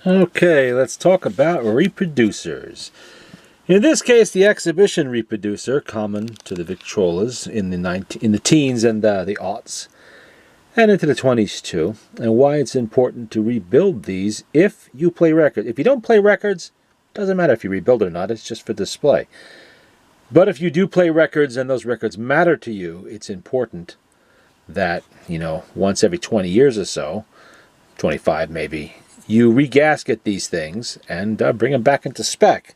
Okay, let's talk about reproducers. In this case, the exhibition reproducer, common to the Victrolas in the teens and the aughts, and into the 20s too, and why it's important to rebuild these if you play records. If you don't play records, doesn't matter if you rebuild it or not, it's just for display. But if you do play records and those records matter to you, it's important that, once every 20 years or so, 25 maybe, you regasket these things and bring them back into spec.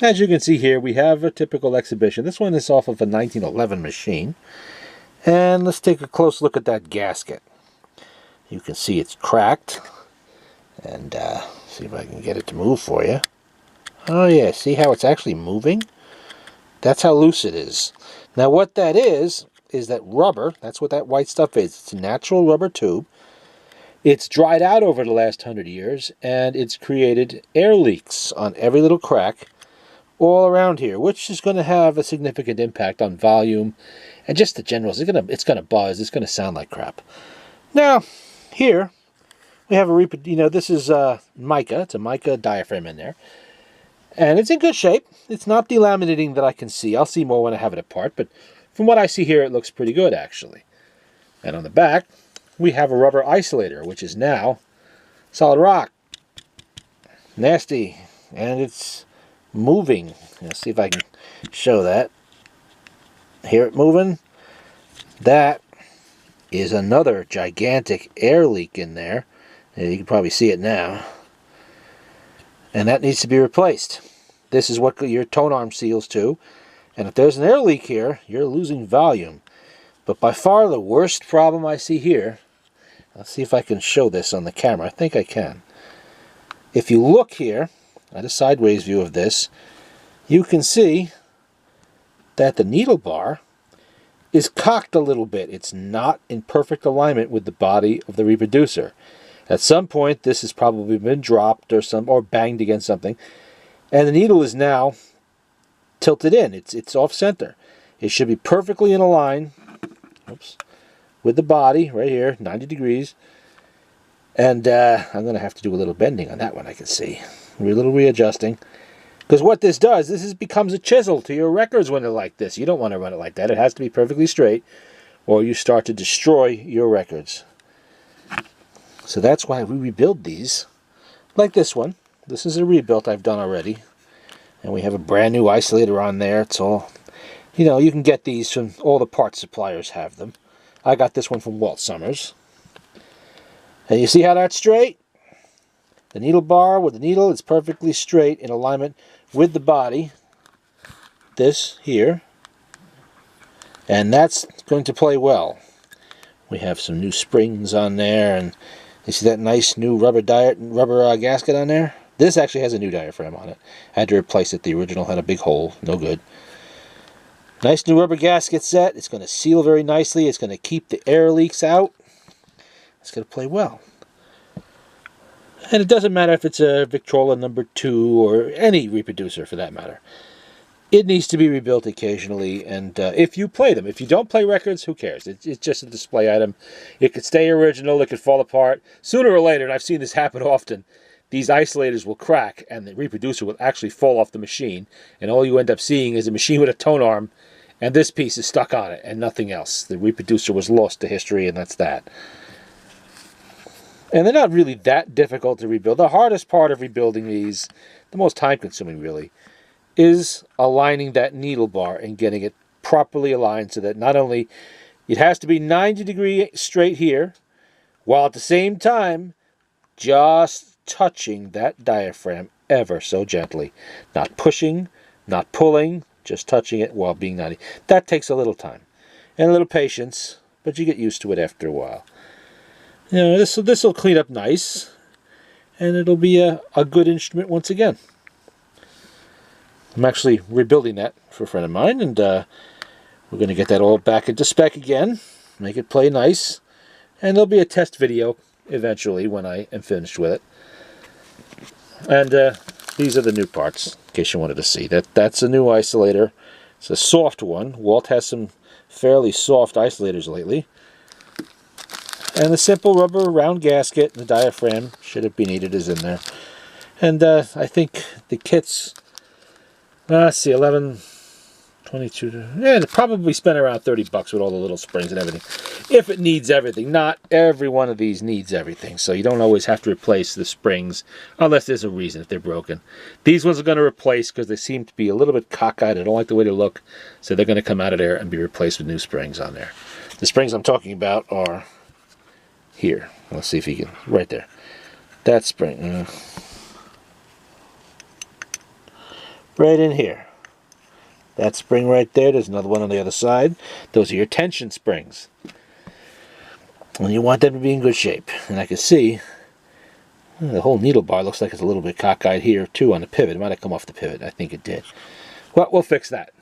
As you can see here, we have a typical exhibition. This one is off of a 1911 machine. And let's take a close look at that gasket. You can see it's cracked. And see if I can get it to move for you. Oh yeah, see how it's actually moving? That's how loose it is. Now what that is that rubber. That's what that white stuff is. It's a natural rubber tube. It's dried out over the last 100 years, and it's created air leaks on every little crack all around here, which is going to have a significant impact on volume and just the generals. It's going to buzz. It's going to sound like crap. Now, here we have this is mica. It's a mica diaphragm in there, and it's in good shape. It's not delaminating that I can see. I'll see more when I have it apart, but from what I see here, it looks pretty good actually. And on the back, we have a rubber isolator, which is now solid rock. Nasty, and it's moving. Let's see if I can show that. Hear it moving? That is another gigantic air leak in there. You can probably see it now. And that needs to be replaced. This is what your tone arm seals to. And if there's an air leak here, you're losing volume. But by far the worst problem I see here, let's see if I can show this on the camera. I think I can. If you look here at a sideways view of this, you can see that the needle bar is cocked a little bit. It's not in perfect alignment with the body of the reproducer. At some point, this has probably been dropped or banged against something, and the needle is now tilted in. It's off center. It should be perfectly in a line. Oops. With the body right here, 90 degrees. And I'm going to have to do a little bending on that one, I can see. A little readjusting. Because what this does, becomes a chisel to your records when they're like this. You don't want to run it like that. It has to be perfectly straight, or you start to destroy your records. So that's why we rebuild these. Like this one. This is a rebuild I've done already. And we have a brand new isolator on there. It's all, you can get these from all the parts suppliers have them. I got this one from Walt Summers. And you see how that's straight? The needle bar with the needle is perfectly straight in alignment with the body. This here. And that's going to play well. We have some new springs on there, and you see that nice new rubber gasket on there? This actually has a new diaphragm on it. I had to replace it. The original had a big hole. No good. Nice new rubber gasket set. It's going to seal very nicely. It's going to keep the air leaks out. It's going to play well. And it doesn't matter if it's a Victrola number 2 or any reproducer for that matter. It needs to be rebuilt occasionally, and if you play them. If you don't play records, who cares? It's just a display item. It could stay original. It could fall apart. Sooner or later, and I've seen this happen often, these isolators will crack, and the reproducer will actually fall off the machine, and all you end up seeing is a machine with a tone arm, and this piece is stuck on it, and nothing else. The reproducer was lost to history, and that's that. And they're not really that difficult to rebuild. The hardest part of rebuilding these, the most time-consuming really, is aligning that needle bar and getting it properly aligned so that not only it has to be 90 degrees straight here, while at the same time just touching that diaphragm ever so gently. Not pushing, not pulling, just touching it while being 90. That takes a little time and a little patience, but you get used to it after a while. This will clean up nice, and it'll be a good instrument once again. I'm actually rebuilding that for a friend of mine, and we're going to get that all back into spec again, make it play nice, and there'll be a test video eventually when I am finished with it. And these are the new parts, in case you wanted to see. That's a new isolator. It's a soft one. Walt has some fairly soft isolators lately. And the simple rubber round gasket, the diaphragm, should it be needed, is in there. And I think the kit's, let's see, 11, 22, yeah, it probably spent around 30 bucks with all the little springs and everything. If it needs everything. Not every one of these needs everything, so you don't always have to replace the springs unless there's a reason if they're broken. These ones are going to replace because they seem to be a little bit cockeyed. I don't like the way they look, so they're going to come out of there and be replaced with new springs on there. The springs I'm talking about are here. Let's see if you can, right there. That spring. Right in here. That spring right there. There's another one on the other side. Those are your tension springs. And you want them to be in good shape. And I can see the whole needle bar looks like it's a little bit cockeyed here too on the pivot. It might have come off the pivot. I think it did. Well, we'll fix that.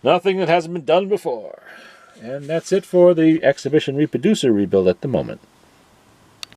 Nothing that hasn't been done before. And that's it for the exhibition reproducer rebuild at the moment.